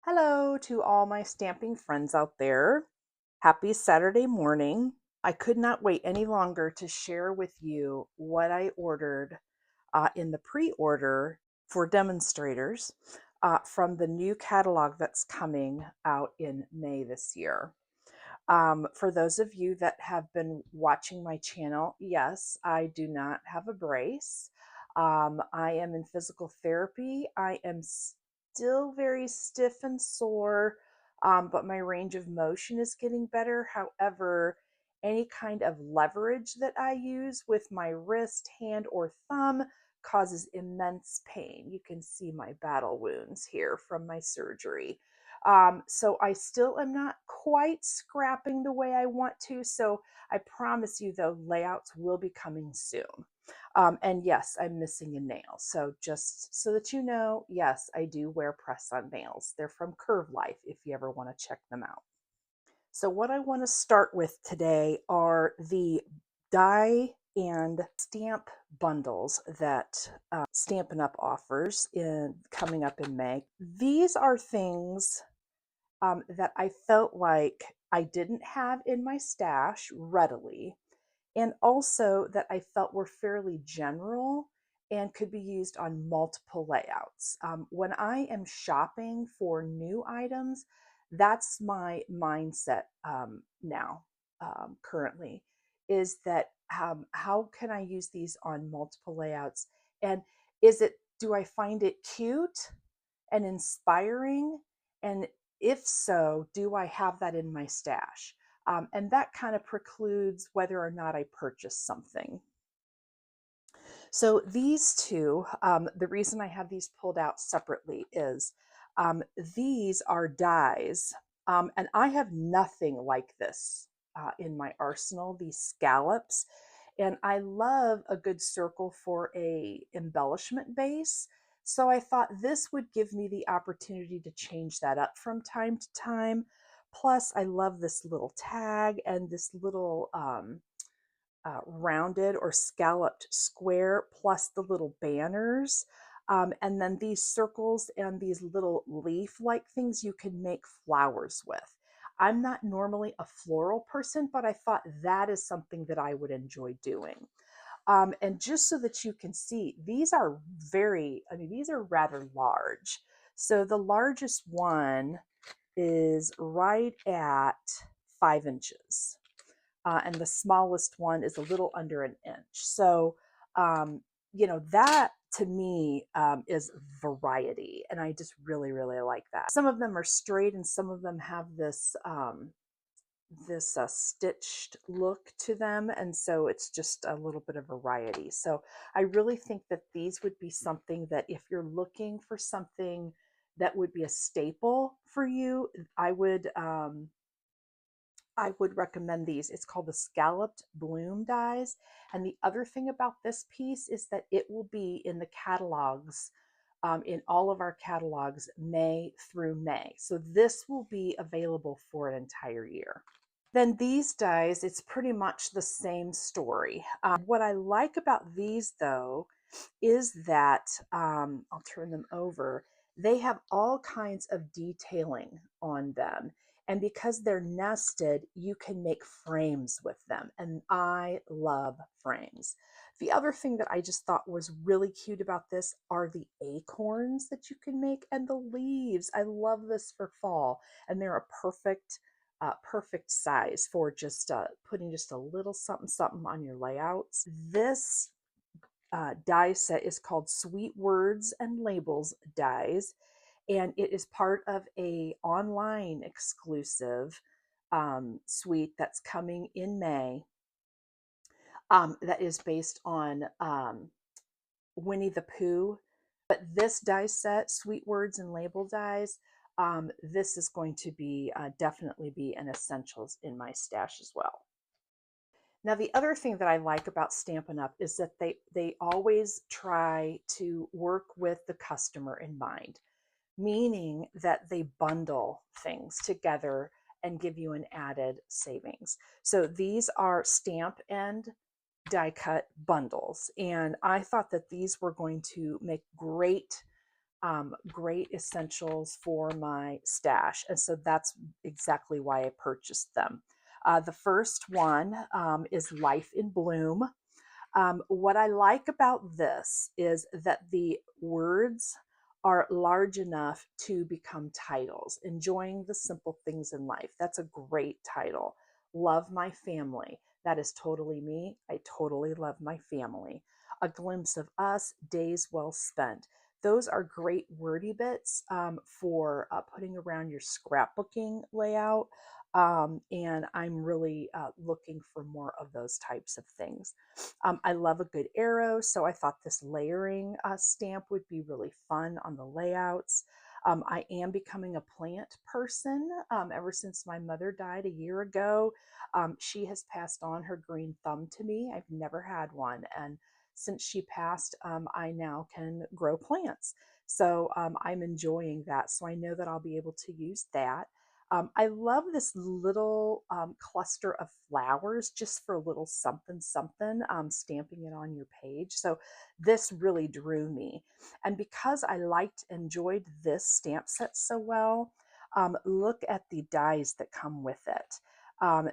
Hello to all my stamping friends out there. Happy Saturday morning. I could not wait any longer to share with you what I ordered in the pre-order for demonstrators from the new catalog that's coming out in May this year. For those of you that have been watching my channel, yes, I do not have a brace. I am in physical therapy. I am still very stiff and sore, but my range of motion is getting better. However, any kind of leverage that I use with my wrist, hand, or thumb causes immense pain. You can see my battle wounds here from my surgery. So I still am not quite scrapping the way I want to. So I promise you, though, layouts will be coming soon. And yes, I'm missing a nail. So just so that you know, yes, I do wear press-on nails. They're from Curve Life if you ever want to check them out. So what I want to start with today are the die and stamp bundles that Stampin' Up offers coming up in May. These are things that I felt like I didn't have in my stash readily, and also that I felt were fairly general and could be used on multiple layouts. When I am shopping for new items, that's my mindset now, currently, is that how can I use these on multiple layouts? And do I find it cute and inspiring? And if so, do I have that in my stash? And that kind of precludes whether or not I purchase something. So these two, the reason I have these pulled out separately is these are dies, and I have nothing like this in my arsenal, these scallops. And I love a good circle for a embellishment base. So I thought this would give me the opportunity to change that up from time to time. Plus, I love this little tag and this little rounded or scalloped square, plus the little banners. And then these circles and these little leaf-like things you can make flowers with. I'm not normally a floral person, but I thought that is something that I would enjoy doing. And just so that you can see, these are these are rather large. So the largest one is right at 5 inches. And the smallest one is a little under an inch. So, that to me is variety. And I just really, really like that. Some of them are straight and some of them have this stitched look to them, and so it's just a little bit of variety. So I really think that these would be something that if you're looking for something that would be a staple for you, I would recommend these. It's called the Scalloped Bloom dies. And the other thing about this piece is that it will be in the catalogs, in all of our catalogs, May through May. So this will be available for an entire year. Then these dies, it's pretty much the same story. What I like about these, though, is that I'll turn them over. They have all kinds of detailing on them. And because they're nested, you can make frames with them. And I love frames. The other thing that I just thought was really cute about this are the acorns that you can make and the leaves. I love this for fall. And they're a perfect size for just putting just a little something something on your layouts. This die set is called Sweet Words and Labels dies, and it is part of a online exclusive suite that's coming in May, that is based on Winnie the Pooh. But this die set, Sweet Words and Label dies, this is going to be definitely be an essentials in my stash as well. Now, the other thing that I like about Stampin' Up! Is that they always try to work with the customer in mind, meaning that they bundle things together and give you an added savings. So these are stamp and die cut bundles, and I thought that these were going to make great great essentials for my stash. And so that's exactly why I purchased them. The first one is Life in Bloom. What I like about this is that the words are large enough to become titles. Enjoying the simple things in life. That's a great title. Love my family. That is totally me. I totally love my family. A glimpse of us, days well spent. Those are great wordy bits for putting around your scrapbooking layout. And I'm really looking for more of those types of things. I love a good arrow, so I thought this layering stamp would be really fun on the layouts. I am becoming a plant person ever since my mother died a year ago. She has passed on her green thumb to me. I've never had one. And since she passed, I now can grow plants. So I'm enjoying that. So I know that I'll be able to use that. I love this little cluster of flowers just for a little something, something, stamping it on your page. So this really drew me. And because I enjoyed this stamp set so well, look at the dies that come with it.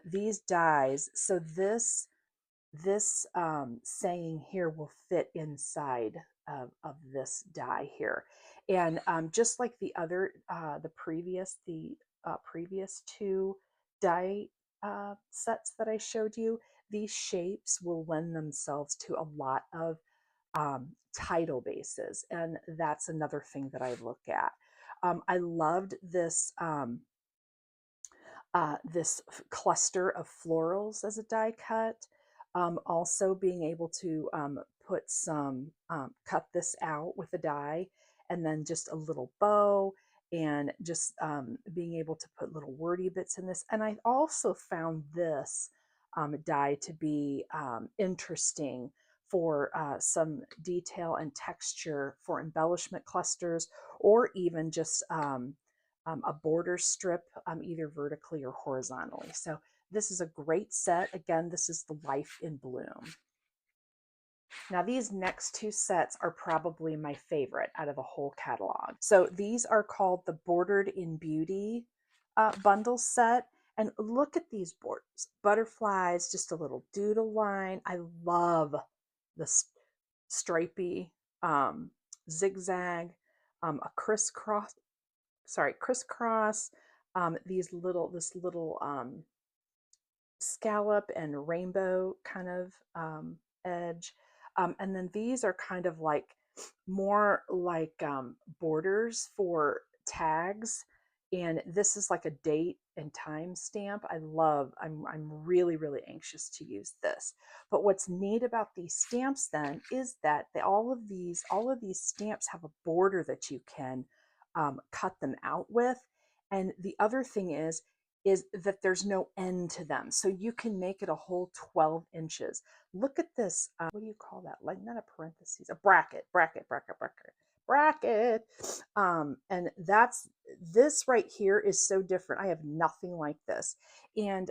These dies, so this saying here will fit inside of this die here. And just like the previous two die sets that I showed you, these shapes will lend themselves to a lot of title bases. And that's another thing that I look at. I loved this cluster of florals as a die cut. Also being able to cut this out with a die and then just a little bow and just being able to put little wordy bits in this. And I also found this die to be interesting for some detail and texture for embellishment clusters, or even just a border strip, either vertically or horizontally. So this is a great set. Again, this is the Life in Bloom. Now these next two sets are probably my favorite out of the whole catalog. So these are called the Bordered in Beauty bundle set. And look at these borders. Butterflies, just a little doodle line. I love the stripy zigzag, a crisscross this little scallop and rainbow kind of edge. And then these are kind of like more like borders for tags. And this is like a date and time stamp. I'm really, really anxious to use this. But what's neat about these stamps then is that all of these stamps have a border that you can cut them out with. And the other thing is that there's no end to them. So you can make it a whole 12 inches. Look at this. What do you call that? Like not a parentheses, a bracket. And this right here is so different. I have nothing like this. And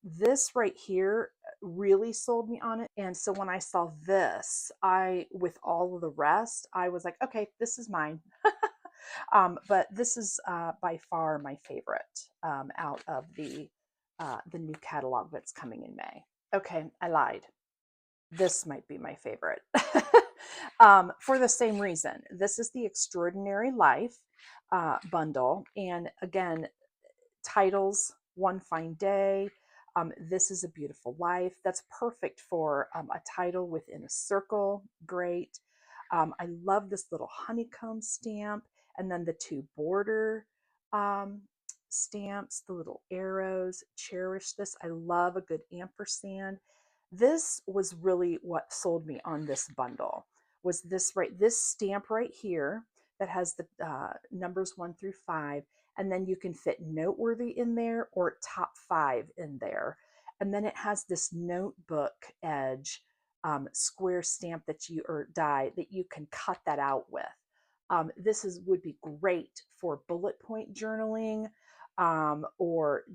this right here really sold me on it. And so when I saw this, with all of the rest, I was like, okay, this is mine. But this is by far my favorite out of the new catalog that's coming in May. Okay, I lied. This might be my favorite for the same reason. This is the Extraordinary Life bundle. And again, titles, One Fine Day. This is a Beautiful Life. That's perfect for a title within a circle. Great. I love this little honeycomb stamp, and then the two border stamps, the little arrows. Cherish this. I love a good ampersand. This was really what sold me on this bundle. Was this stamp right here that has the numbers 1 through 5, and then you can fit noteworthy in there or top 5 in there. And then it has this notebook edge square stamp or die that you can cut that out with. This would be great for bullet point journaling or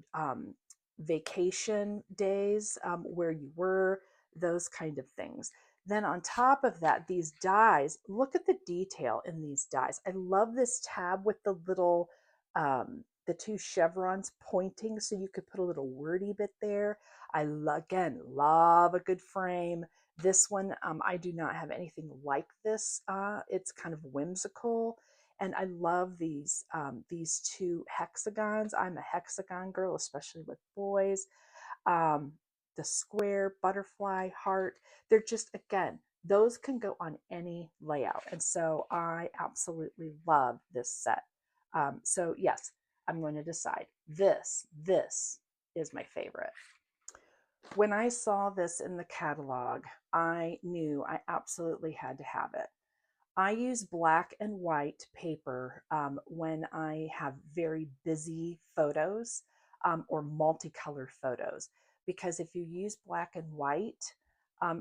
vacation days where you were, those kind of things. Then on top of that, these dies, look at the detail in these dies. I love this tab with the two chevrons pointing so you could put a little wordy bit there. Again, love a good frame. This one, I do not have anything like this. It's kind of whimsical. And I love these two hexagons. I'm a hexagon girl, especially with boys. Um, the square, butterfly, heart, they're just, again, those can go on any layout. And so I absolutely love this set. So yes, I'm going to decide this is my favorite. When I saw this in the catalog, I knew I absolutely had to have it. I use black and white paper when I have very busy photos or multicolored photos, because if you use black and white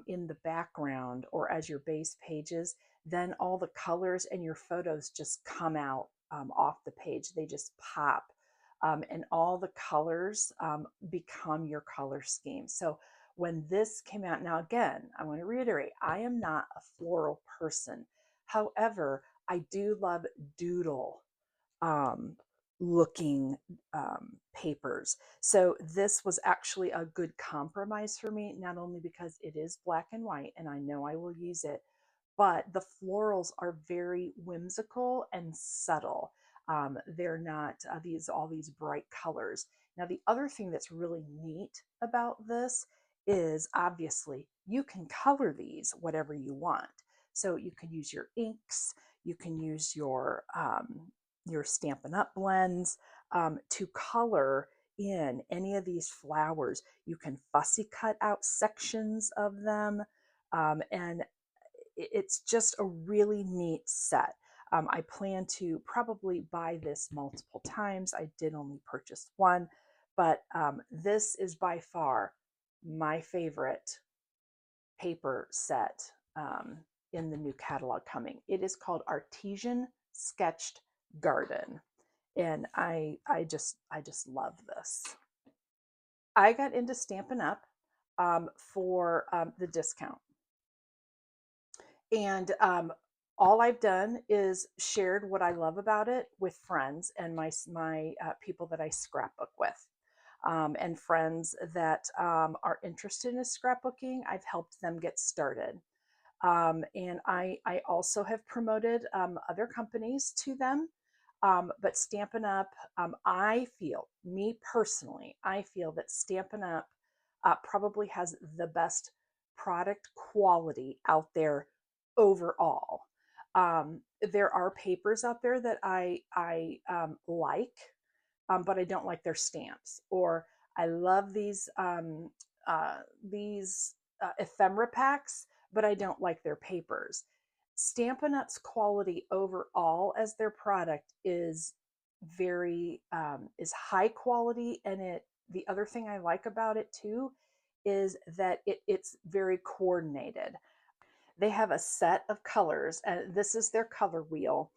in the background or as your base pages, then all the colors and your photos just come out off the page. They just pop. And all the colors become your color scheme. So when this came out, now again, I want to reiterate, I am not a floral person. However, I do love doodle um, looking papers. So this was actually a good compromise for me, not only because it is black and white and I know I will use it, but the florals are very whimsical and subtle. They're not all these bright colors. Now, the other thing that's really neat about this is obviously you can color these whatever you want. So you can use your inks, you can use your Stampin' Up blends to color in any of these flowers. You can fussy cut out sections of them. And it's just a really neat set. I plan to probably buy this multiple times. I did only purchase one, but this is by far my favorite paper set in the new catalog coming. It is called Artesian Sketched Garden, and I just love this. I got into Stampin' Up for the discount. And all I've done is shared what I love about it with friends and my people that I scrapbook with. And friends that are interested in scrapbooking, I've helped them get started. And I also have promoted other companies to them. But Stampin' Up, me personally, I feel that Stampin' Up probably has the best product quality out there overall. There are papers out there that I like, but I don't like their stamps. Or I love these ephemera packs, but I don't like their papers. Stampin' Up's quality overall as their product is is high quality, and the other thing I like about it too is that it's very coordinated. They have a set of colors, and this is their color wheel.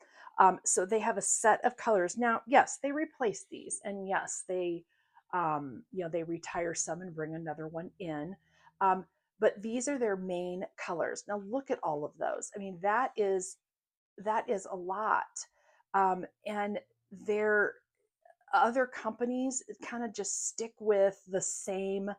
So they have a set of colors. Now, yes, they replace these, and yes, they retire some and bring another one in. But these are their main colors. Now, look at all of those. I mean, that is a lot. And their other companies kind of just stick with the same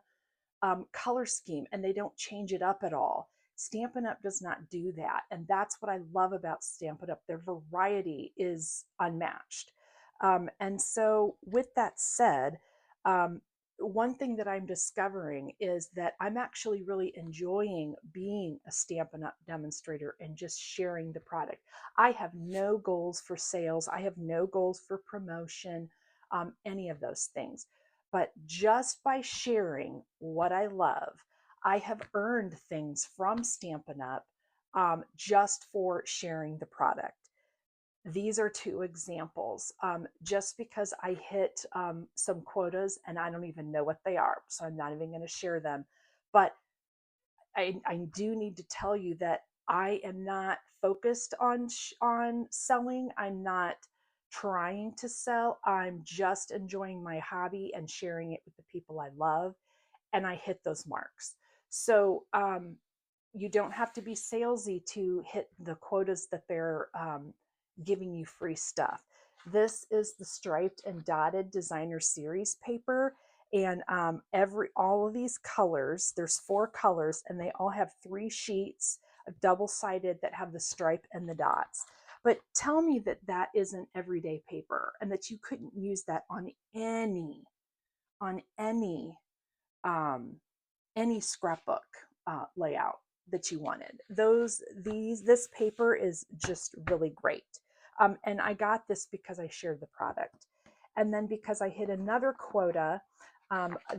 color scheme and they don't change it up at all. Stampin' Up does not do that. And that's what I love about Stampin' Up. Their variety is unmatched. And so, with that said, um, one thing that I'm discovering is that I'm actually really enjoying being a Stampin' Up demonstrator and just sharing the product. I have no goals for sales, I have no goals for promotion, any of those things. But just by sharing what I love, I have earned things from Stampin' Up just for sharing the product. These are two examples. Just because I hit some quotas and I don't even know what they are, so I'm not even going to share them. But I do need to tell you that I am not focused on selling. I'm not trying to sell. I'm just enjoying my hobby and sharing it with the people I love, and I hit those marks. So you don't have to be salesy to hit the quotas that they're giving you free stuff. This is the striped and dotted designer series paper, and all of these colors, there's 4 colors, and they all have 3 sheets of double-sided that have the stripe and the dots. But tell me that that isn't everyday paper, and that you couldn't use that on on any um, any scrapbook layout that you wanted. This paper is just really great. And I got this because I shared the product. And then because I hit another quota,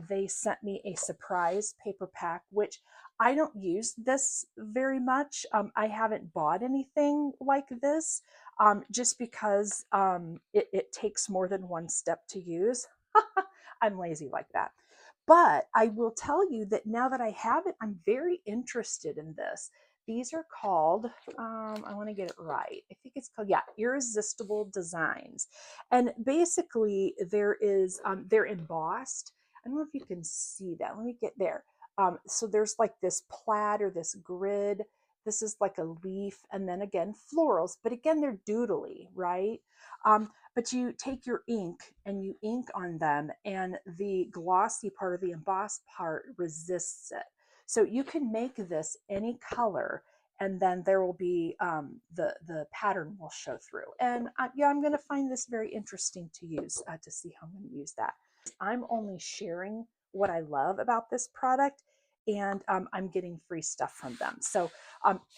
they sent me a surprise paper pack, which I don't use this very much. I haven't bought anything like this just because it takes more than one step to use. I'm lazy like that. But I will tell you that now that I have it, I'm very interested in this. These are called, I want to get it right. I think it's called, yeah, Irresistible Designs. And basically they're embossed. I don't know if you can see that. Let me get there. So there's like this plaid or this grid. This is like a leaf, and then again, florals, but again, they're doodly, right? But you take your ink and you ink on them, and the glossy part or the embossed part resists it. So you can make this any color, and then there will be the pattern will show through. And yeah, I'm going to find this very interesting to use to see how I'm going to use that. I'm only sharing what I love about this product, and I'm getting free stuff from them. So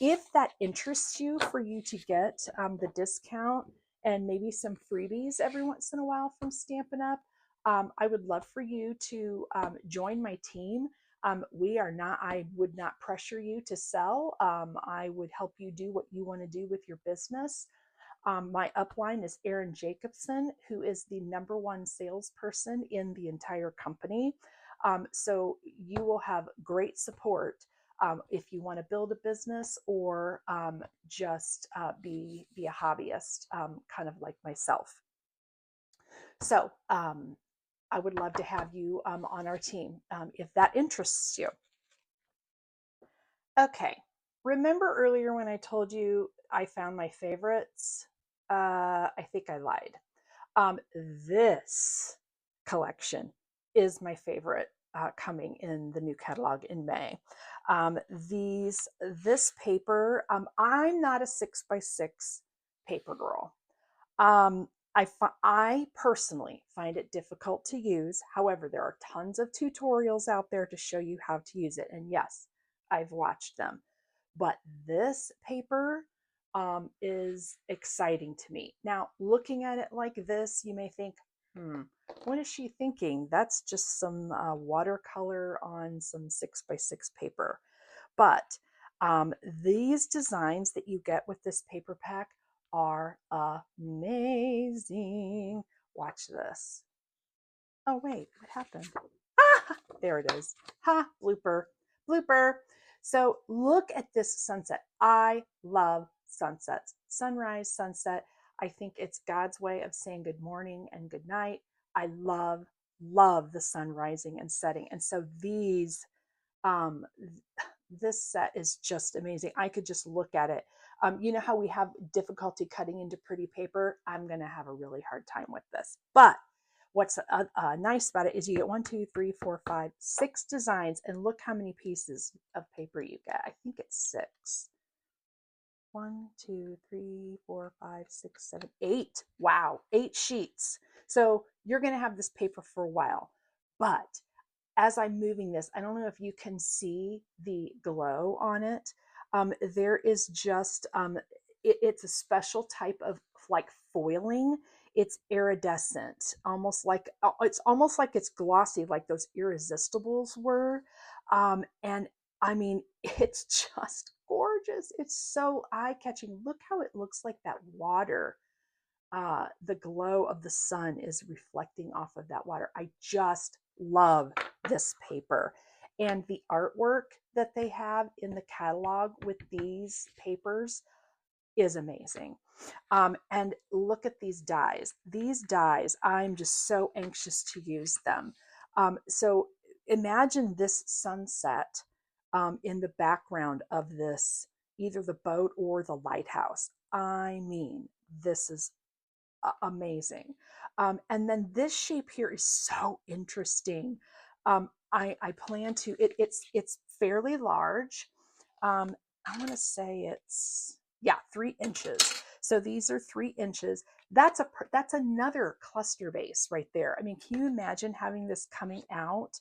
if that interests you, for you to get the discount and maybe some freebies every once in a while from Stampin' Up, I would love for you to join my team. I would not pressure you to sell. I would help you do what you want to do with your business. My upline is Erin Jacobson, who is the #1 salesperson in the entire company. So you will have great support if you want to build a business, or just be a hobbyist, kind of like myself. So I would love to have you on our team if that interests you. Okay, remember earlier when I told you I found my favorites? I think I lied. This collection is my favorite coming in the new catalog in May. This paper, I'm not a 6x6 paper girl. I personally find it difficult to use. However, there are tons of tutorials out there to show you how to use it. And yes, I've watched them. But this paper is exciting to me. Now, looking at it like this, you may think, what is she thinking? That's just some watercolor on some 6x6 paper. But these designs that you get with this paper pack are amazing. Watch this. Oh, wait, what happened? Ah, there it is. Ha, blooper, blooper. So look at this sunset. I love sunsets. Sunrise, sunset. I think it's God's way of saying good morning and good night. I love the sun rising and setting. And so um, this set is just amazing. I could just look at it. You know how we have difficulty cutting into pretty paper? I'm going to have a really hard time with this. But what's nice about it is you get 1, 2, 3, 4, 5, 6 designs, and look how many pieces of paper you get. I think it's 6. 1, 2, 3, 4, 5, 6, 7, 8. Wow, 8 sheets. So you're going to have this paper for a while. But as I'm moving this, I don't know if you can see the glow on it. There is just, it's a special type of like foiling. It's iridescent, it's almost like it's glossy, like those Irresistibles were. And I mean, it's just gorgeous. It's so eye-catching. Look how it looks like that water. The glow of the sun is reflecting off of that water. I just love this paper. And the artwork that they have in the catalog with these papers is amazing. And look at these dies. These dies, I'm just so anxious to use them. So imagine this sunset in the background of this, either the boat or the lighthouse. I mean, this is amazing. And then this shape here is so interesting. I plan to, it's fairly large. I want to say it's, yeah, 3 inches. So these are 3 inches. That's another cluster base right there. I mean, can you imagine having this coming out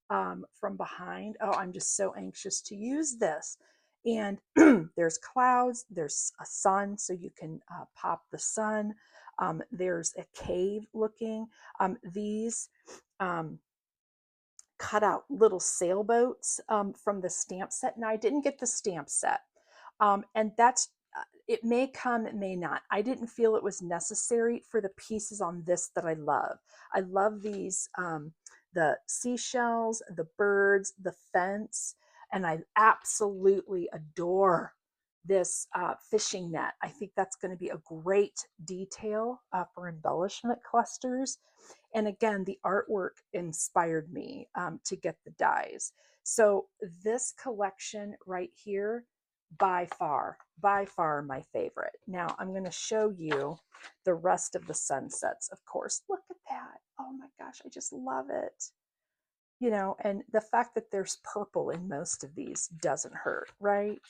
from behind? Oh, I'm just so anxious to use this. And there's clouds, there's a sun, so you can pop the sun. There's a cave looking. These cut out little sailboats from the stamp set. Now, I didn't get the stamp set, and that's it may come, it may not. I didn't feel it was necessary for the pieces on this that I love. I love these, the seashells, the birds, the fence, and I absolutely adore this fishing net. I think that's going to be a great detail for embellishment clusters. And again, the artwork inspired me to get the dies. So this collection right here, by far my favorite. Now I'm going to show you the rest of the sunsets, of course. Look at that. Oh my gosh, I just love it. You know, and the fact that there's purple in most of these doesn't hurt, right?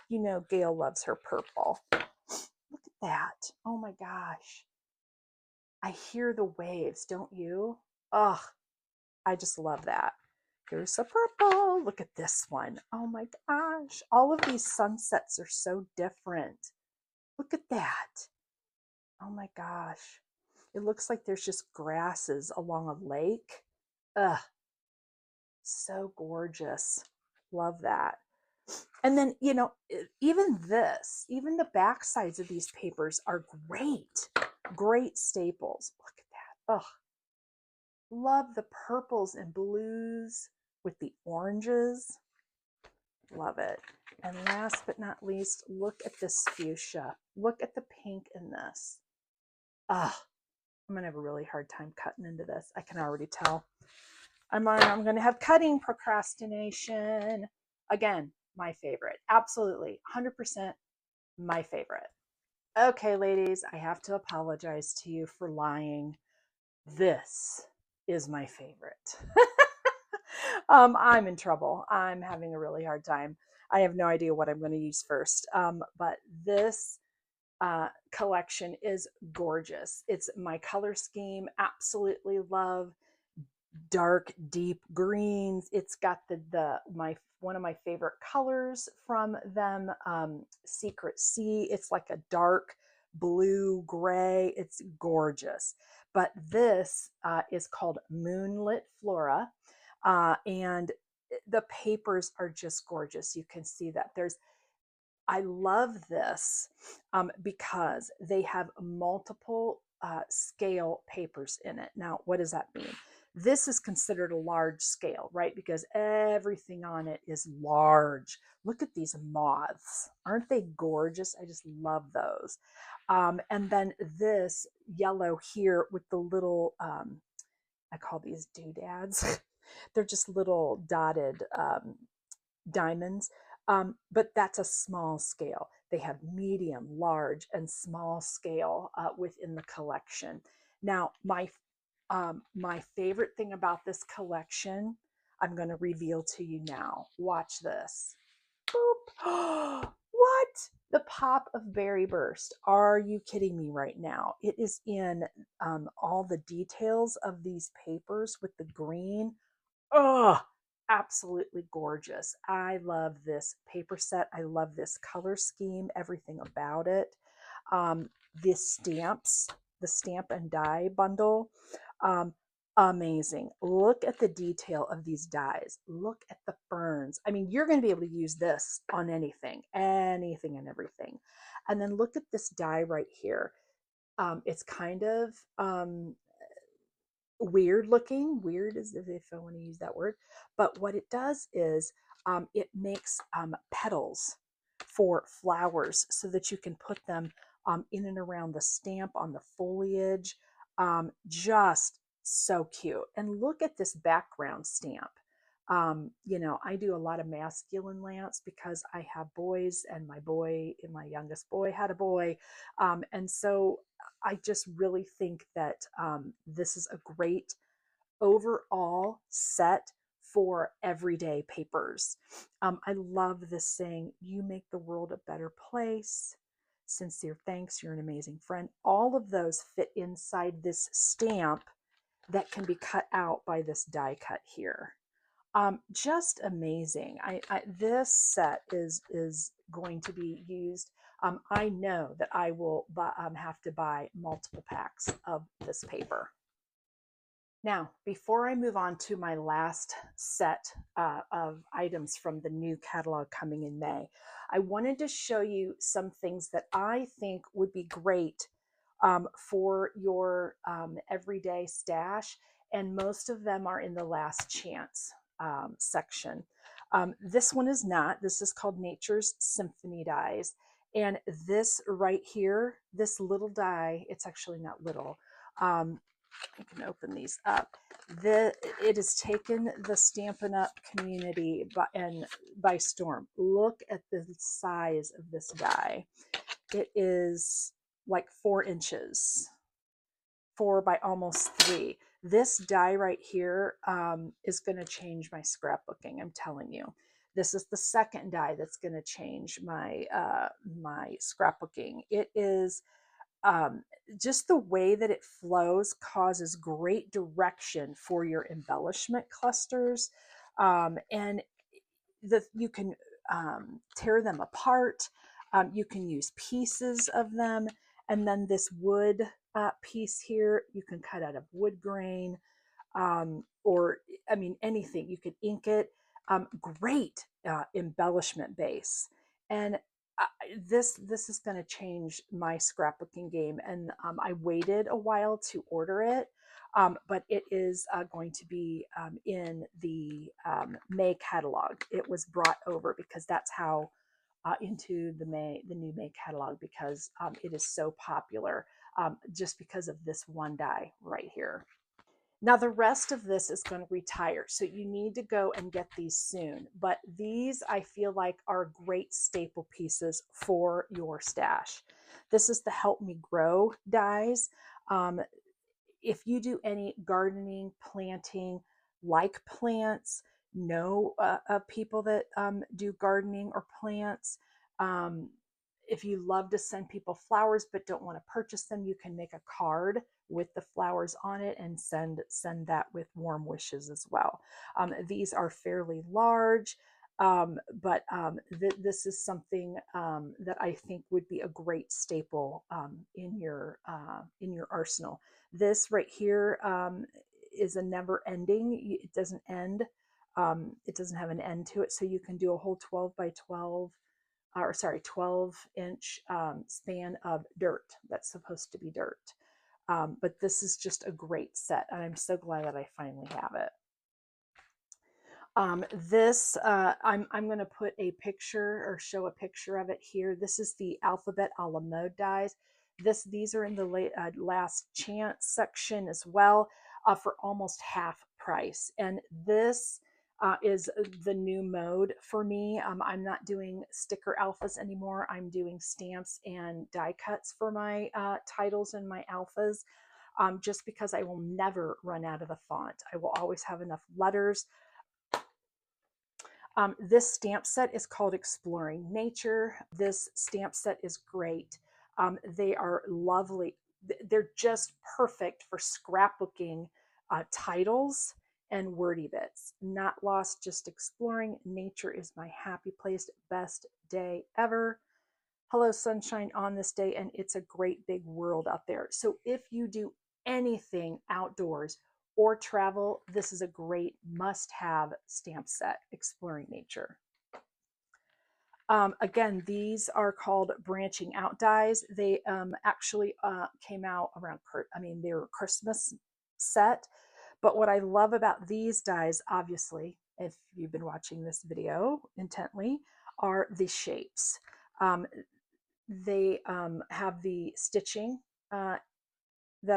You know, Gail loves her purple. Look at that. Oh my gosh. I hear the waves, don't you? Ugh, I just love that. Here's a purple. Look at this one. Oh my gosh. All of these sunsets are so different. Look at that. Oh my gosh. It looks like there's just grasses along a lake. Ugh, so gorgeous. Love that. And then, you know, even this, even the back sides of these papers are great. Great staples. Look at that. Ugh. Love the purples and blues with the oranges. Love it. And last but not least, look at this fuchsia. Look at the pink in this. Ah, I'm going to have a really hard time cutting into this. I can already tell. I'm going to have cutting procrastination. Again, my favorite. Absolutely. 100% my favorite. Okay, ladies, I have to apologize to you for lying. This is my favorite. I'm in trouble. I'm having a really hard time. I have no idea what I'm going to use first. But this collection is gorgeous. It's my color scheme. Absolutely love dark, deep greens. It's got my one of my favorite colors from them, Secret Sea. It's like a dark blue gray. It's gorgeous. But this is called Moonlit Flora, and the papers are just gorgeous. You can see that I love this because they have multiple scale papers in it. Now, what does that mean? This is considered a large scale, right? Because everything on it is large. Look at these moths. Aren't they gorgeous? I just love those. And then this yellow here with the little, I call these doodads. They're just little dotted diamonds. But that's a small scale. They have medium, large, and small scale within the collection. Now, my favorite thing about this collection, I'm going to reveal to you now. Watch this. Boop. What? The Pop of Berry Burst. Are you kidding me right now? It is in all the details of these papers with the green. Oh, absolutely gorgeous. I love this paper set. I love this color scheme, everything about it. This stamps, the stamp and die bundle, um, amazing. Look at the detail of these dies. Look at the ferns. I mean, you're going to be able to use this on anything and everything. And then look at this die right here. It's kind of weird looking. Weird is if I want to use that word. But what it does is it makes petals for flowers so that you can put them in and around the stamp on the foliage. Just so cute. And look at this background stamp. You know, I do a lot of masculine lamps because I have boys, and my youngest boy had a boy. And so I just really think that this is a great overall set for everyday papers. I love this saying, you make the world a better place. Sincere thanks, you're an amazing friend. All of those fit inside this stamp that can be cut out by this die cut here. Just amazing. This set is going to be used. I know that I will have to buy multiple packs of this paper. Now, before I move on to my last set of items from the new catalog coming in May, I wanted to show you some things that I think would be great for your everyday stash, and most of them are in the last chance section. This one is not. This is called Nature's Symphony dies. And this right here, this little die, it's actually not little. I can open these up. It has taken the Stampin' Up community by storm. Look at the size of this die. It is like 4 inches, 4 by almost 3. This die right here is going to change my scrapbooking. I'm telling you. This is the second die that's going to change my my scrapbooking. It is just the way that it flows causes great direction for your embellishment clusters. And you can tear them apart. You can use pieces of them. And then this wood piece here, you can cut out of wood grain, or, I mean, anything. You could ink it. Great embellishment base. And this is going to change my scrapbooking game. And I waited a while to order it, but it is going to be in the May catalog. It was brought over because that's how into the new May catalog, because it is so popular, just because of this one die right here. Now the rest of this is going to retire, so you need to go and get these soon. But these, I feel like, are great staple pieces for your stash. This is the Help Me Grow dies. If you do any gardening, planting, like plants, know people that do gardening or plants. Um, if you love to send people flowers but don't want to purchase them, you can make a card with the flowers on it and send that with warm wishes as well. These are fairly large, but this is something that I think would be a great staple in your arsenal. This right here is a never ending. It doesn't end. It doesn't have an end to it, so you can do a whole 12 by 12 or sorry, 12-inch span of dirt. That's supposed to be dirt. But this is just a great set, and I'm so glad that I finally have it. This, I'm going to put a picture or show a picture of it here. This is the Alphabet a la Mode dies. These are in the last chance section as well, for almost half price. And this is the new mode for me. I'm not doing sticker alphas anymore. I'm doing stamps and die cuts for my titles and my alphas, just because I will never run out of the font. I will always have enough letters. This stamp set is called Exploring Nature. This stamp set is great. They are lovely. They're just perfect for scrapbooking titles and wordy bits. Not lost, just exploring. Nature is my happy place. Best day ever. Hello, sunshine on this day, and it's a great big world out there. So if you do anything outdoors or travel, this is a great must-have stamp set, Exploring Nature. Again, these are called Branching Out dies. They actually came out around, they were Christmas set. But what I love about these dies, obviously, if you've been watching this video intently, are the shapes. They have the stitching that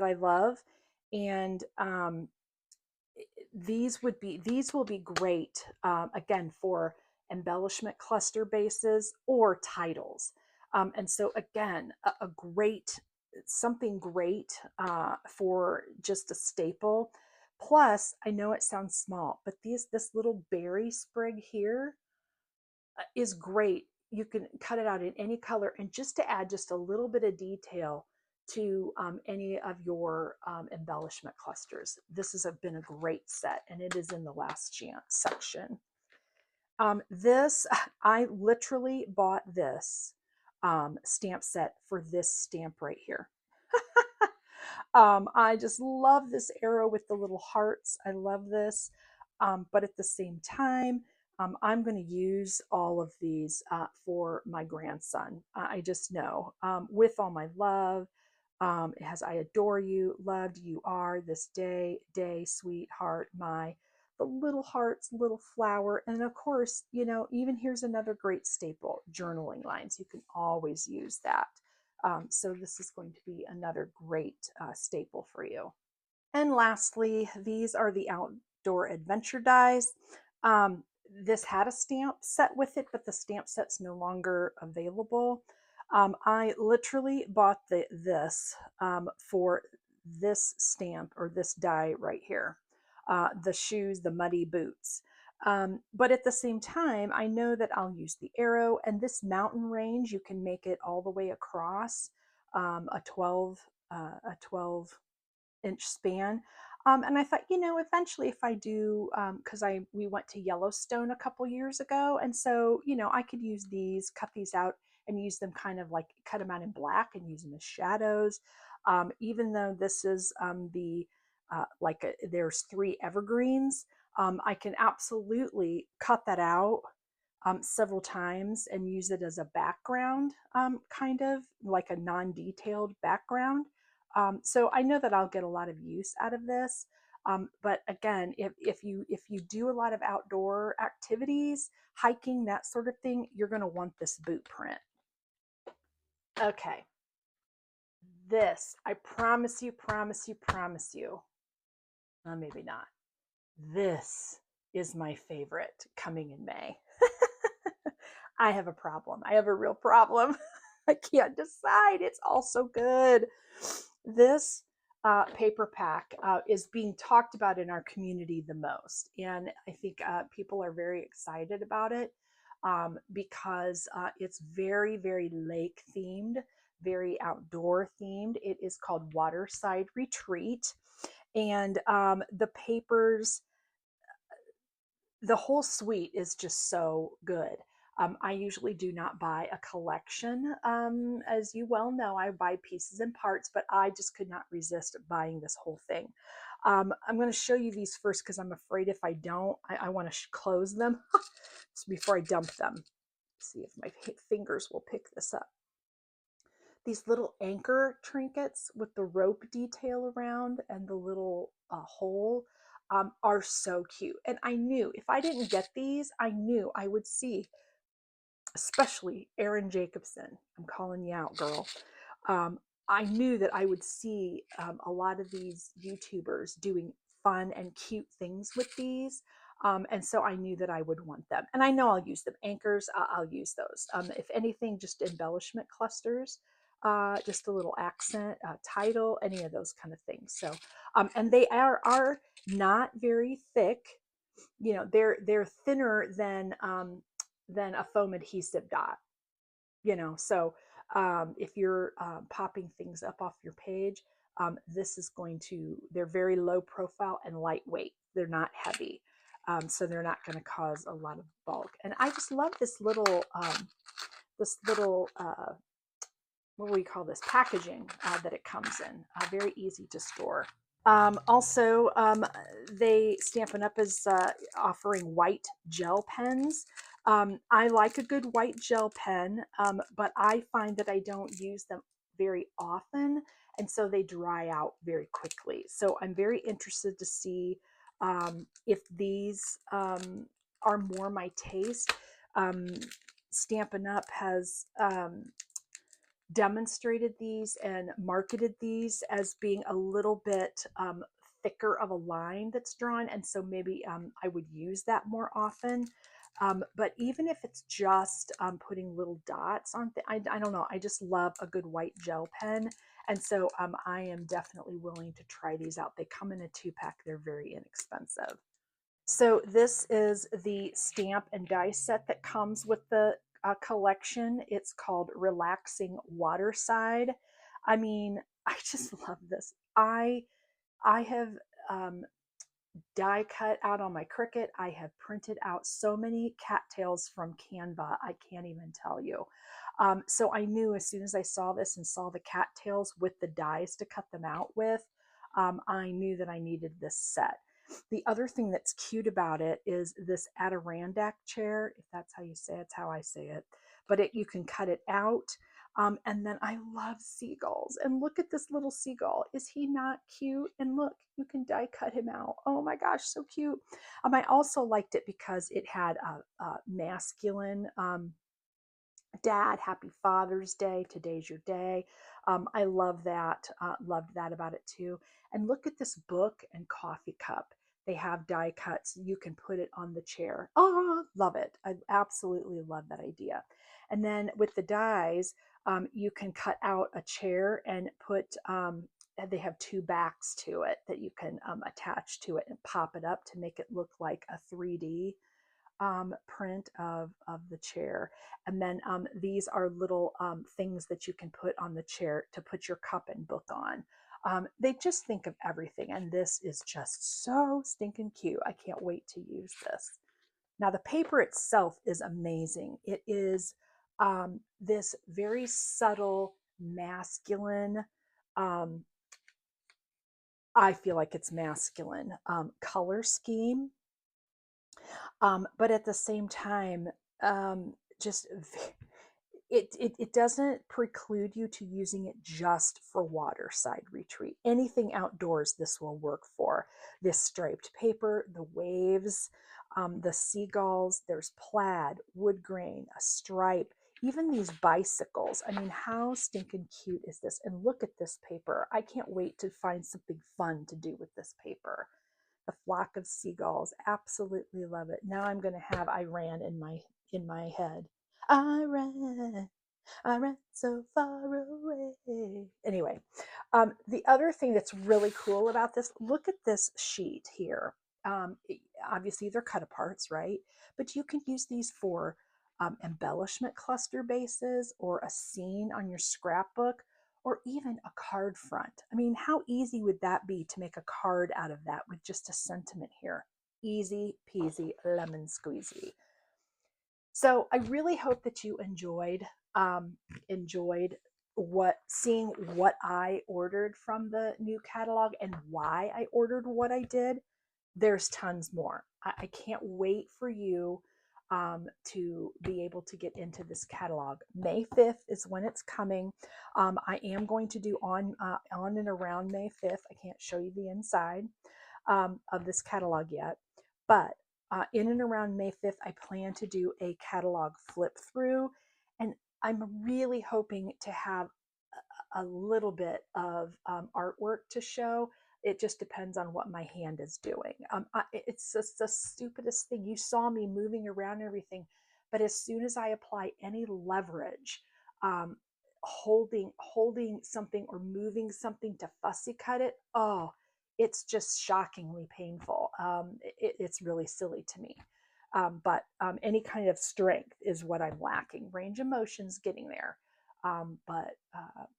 I love, and these will be great, again, for embellishment cluster bases or titles. And so again, a great, something great for just a staple. Plus, I know it sounds small, but this little berry sprig here is great. You can cut it out in any color, and just to add just a little bit of detail to any of your embellishment clusters. This has been a great set, and it is in the last chance section. This, I literally bought this stamp set for this stamp right here. I just love this arrow with the little hearts. I love this. But at the same time, I'm going to use all of these for my grandson. I just know, with all my love, it has I adore you, loved you are this day, sweetheart, my, the little hearts, little flower. And of course, even here's another great staple, journaling lines. You can always use that. So this is going to be another great staple for you. And lastly, these are the outdoor adventure dies. This had a stamp set with it, but the stamp set's no longer available. I literally bought this for this stamp or this die right here. The shoes, the muddy boots. But at the same time, I know that I'll use the arrow, and this mountain range, you can make it all the way across a 12-inch span. And I thought, eventually if I do, because we went to Yellowstone a couple years ago, and so, I could use these, cut these out and use them kind of like, cut them out in black and use them as shadows. Even though this is there's 3 evergreens, I can absolutely cut that out several times and use it as a background, kind of like a non-detailed background. So I know that I'll get a lot of use out of this. But again, if you do a lot of outdoor activities, hiking, that sort of thing, you're going to want this boot print. Okay. This, I promise you, maybe not. This is my favorite coming in May. I have a problem. I have a real problem. I can't decide. It's all so good. This paper pack is being talked about in our community the most. And I think people are very excited about it because it's very, very lake themed, very outdoor themed. It is called Waterside Retreat. And the papers, the whole suite is just so good. I usually do not buy a collection. As you well know, I buy pieces and parts, but I just could not resist buying this whole thing. I'm going to show you these first because I'm afraid if I don't, I want to close them before I dump them. See if my fingers will pick this up. These little anchor trinkets with the rope detail around and the little hole are so cute. And I knew if I didn't get these, I knew I would see, especially Erin Jacobson. I'm calling you out, girl. I knew that I would see a lot of these YouTubers doing fun and cute things with these. And so I knew that I would want them. And I know I'll use them. Anchors, I'll use those. If anything, just embellishment clusters, just a little accent, title, any of those kind of things. So, and they are not very thick. They're thinner than a foam adhesive dot. So if you're popping things up off your page, this is they're very low profile and lightweight. They're not heavy. So they're not going to cause a lot of bulk. And I just love this little, what do we call this, packaging that it comes in. Very easy to store. Also, Stampin' Up is offering white gel pens. I like a good white gel pen, but I find that I don't use them very often, and so they dry out very quickly. So I'm very interested to see if these are more my taste. Stampin' Up has demonstrated these and marketed these as being a little bit thicker of a line that's drawn. And so maybe I would use that more often. But even if it's just putting little dots on, I don't know, I just love a good white gel pen. And so I am definitely willing to try these out. They come in a 2-pack. They're very inexpensive. So this is the stamp and die set that comes with the collection. It's called Relaxing Waterside. I mean, I just love this. I have die cut out on my Cricut. I have printed out so many cattails from Canva. I can't even tell you. So I knew as soon as I saw this and saw the cattails with the dies to cut them out with, I knew that I needed this set. The other thing that's cute about it is this Adirondack chair, if that's how you say it, it's how I say it. But you can cut it out. And then I love seagulls. And look at this little seagull. Is he not cute? And look, you can die cut him out. Oh my gosh, so cute. I also liked it because it had a masculine dad, happy Father's Day, today's your day. I love that, loved that about it too. And look at this book and coffee cup. They have die cuts. You can put it on the chair. Oh, love it. I absolutely love that idea. And then with the dies, you can cut out a chair and put, they have 2 backs to it that you can attach to it and pop it up to make it look like a 3D print of the chair. And then these are little things that you can put on the chair to put your cup and book on. They just think of everything, and this is just so stinking cute. I can't wait to use this. Now the paper itself is amazing. It is this very subtle masculine, I feel like it's masculine color scheme. But at the same time, just it doesn't preclude you to using it just for waterside retreat. Anything outdoors, this will work for. This striped paper, the waves, the seagulls, there's plaid, wood grain, a stripe, even these bicycles. I mean, how stinking cute is this? And look at this paper. I can't wait to find something fun to do with this paper. The flock of seagulls, absolutely love it. Now I'm going to have I ran in my head. I ran so far away. Anyway, the other thing that's really cool about this, look at this sheet here. Obviously they're cut aparts, right? But you can use these for embellishment cluster bases or a scene on your scrapbook, or even a card front. I mean, how easy would that be to make a card out of that with just a sentiment here? Easy peasy lemon squeezy. So I really hope that you enjoyed seeing what I ordered from the new catalog and why I ordered what I did. There's tons more. I can't wait for you to be able to get into this catalog. May 5th is when it's coming. I am going to do on and around May 5th. I can't show you the inside of this catalog yet, but in and around May 5th, I plan to do a catalog flip through, and I'm really hoping to have a little bit of artwork to show. It just depends on what my hand is doing. It's just the stupidest thing. You saw me moving around everything, but as soon as I apply any leverage, holding something or moving something to fussy cut it, oh, it's just shockingly painful. It's really silly to me. But any kind of strength is what I'm lacking. Range of motion's getting there.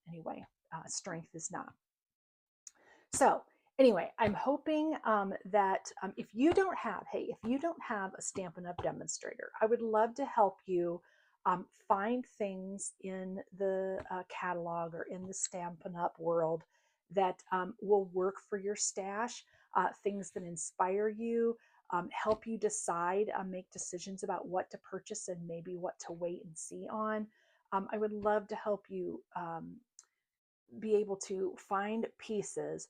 Anyway, strength is not. So anyway, I'm hoping that if you don't have a Stampin' Up! Demonstrator, I would love to help you find things in the catalog or in the Stampin' Up! World that will work for your stash, things that inspire you, help you decide, make decisions about what to purchase and maybe what to wait and see on. I would love to help you be able to find pieces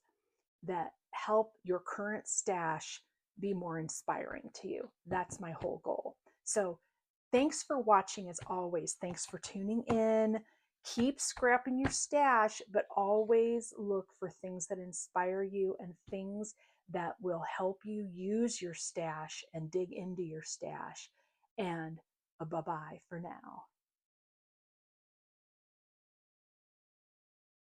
that help your current stash be more inspiring to you. That's my whole goal. So thanks for watching as always. Thanks for tuning in. Keep scrapping your stash, but always look for things that inspire you and things that will help you use your stash and dig into your stash. And bye-bye for now.